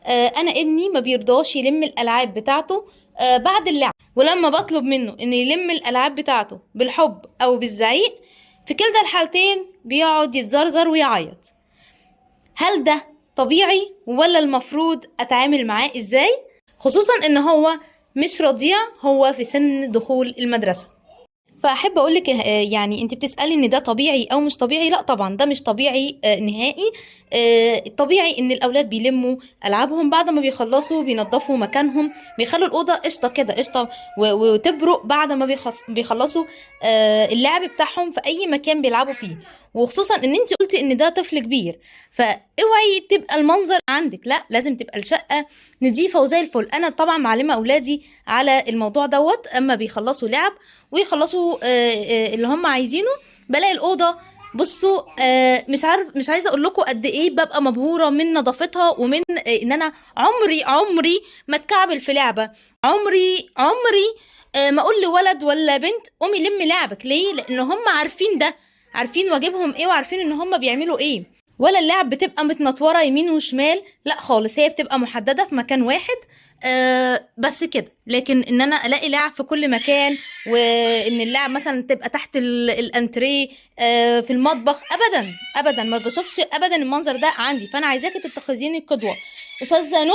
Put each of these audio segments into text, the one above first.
انا ابني ما بيرضاش يلم الالعاب بتاعته بعد اللعب، ولما بطلب منه ان يلم الالعاب بتاعته بالحب او بالزعيق، في كلتا الحالتين بيقعد يتزرزر ويعيط. هل ده طبيعي ولا المفروض اتعامل معاه ازاي؟ خصوصا ان هو مش رضيع، هو في سن دخول المدرسة. فاحب اقولك يعني انت بتسالي ان ده طبيعي او مش طبيعي. لا طبعا ده مش طبيعي نهائي. الطبيعي ان الاولاد بيلموا العابهم بعد ما بيخلصوا، بينظفوا مكانهم، بيخلوا الاوضه قشطه كده قشطه وتبرق بعد ما بيخلصوا اللعب بتاعهم في اي مكان بيلعبوا فيه. وخصوصا ان انت قلتي ان ده طفل كبير، فاوعي تبقى المنظر عندك، لا لازم تبقى الشقه نظيفه وزي الفل. انا طبعا معلمه اولادي على الموضوع دوت، اما بيخلصوا لعب ويخلصوا اللي هم عايزينه، بلاقي الاوضه، بصوا مش عايزه اقول لكم قد ايه ببقى مبهوره من نظافتها، ومن ان انا عمري ما اتكعبل في لعبه. عمري ما اقول لولد ولا بنت قومي لمي لعبك. ليه؟ لان هم عارفين ده، عارفين واجبهم ايه، وعارفين ان هم بيعملوا ايه. ولا اللعب بتبقى متنطوره يمين وشمال، لا خالص، هي بتبقى محدده في مكان واحد بس كده. لكن ان انا الاقي لعب في كل مكان، وان اللعب مثلا تبقى تحت الانتريه في المطبخ، ابدا ابدا ما بشوفش ابدا المنظر ده عندي. فانا عايزاكي تتخذيني قدوه. استاذه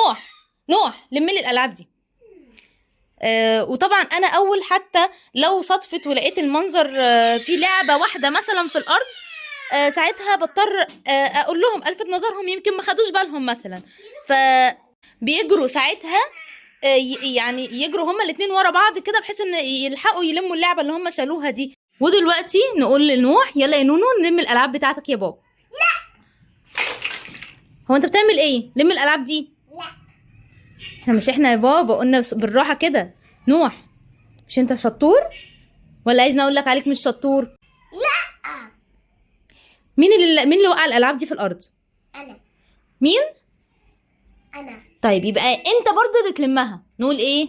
نوح لمي لي الالعاب دي. وطبعا انا اول، حتى لو صدفت ولقيت المنظر في لعبه واحده مثلا في الارض، ساعتها بضطر اقول لهم، الفت نظرهم، يمكن ما خدوش بالهم مثلا، فبيجروا ساعتها يعني يجروا هما الاتنين ورا بعض كده، بحيث ان يلحقوا يلموا اللعبه اللي هما شالوها دي. ودلوقتي نقول لنوح، يلا يا نونو نلم الالعاب بتاعتك يا بابا. لا، هو انت بتعمل ايه؟ لم الالعاب دي. لا، احنا يا بابا قلنا بالراحه كده. نوح، مش انت شطور ولا عايزني اقول لك عليك مش شطور؟ لا. مين اللي وقع الالعاب دي في الارض؟ انا. مين؟ انا. طيب يبقى انت برضه اللي تلمها. نقول ايه؟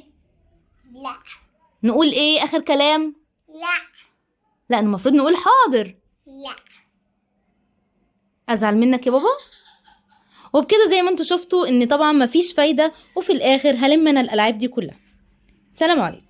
لا. نقول ايه اخر كلام؟ لا. لا، المفروض نقول حاضر. لا. ازعل منك يا بابا؟ وبكده زي ما انتوا شفتوا ان طبعا مفيش فايده، وفي الاخر هلم انا الالعاب دي كلها. سلام عليكم.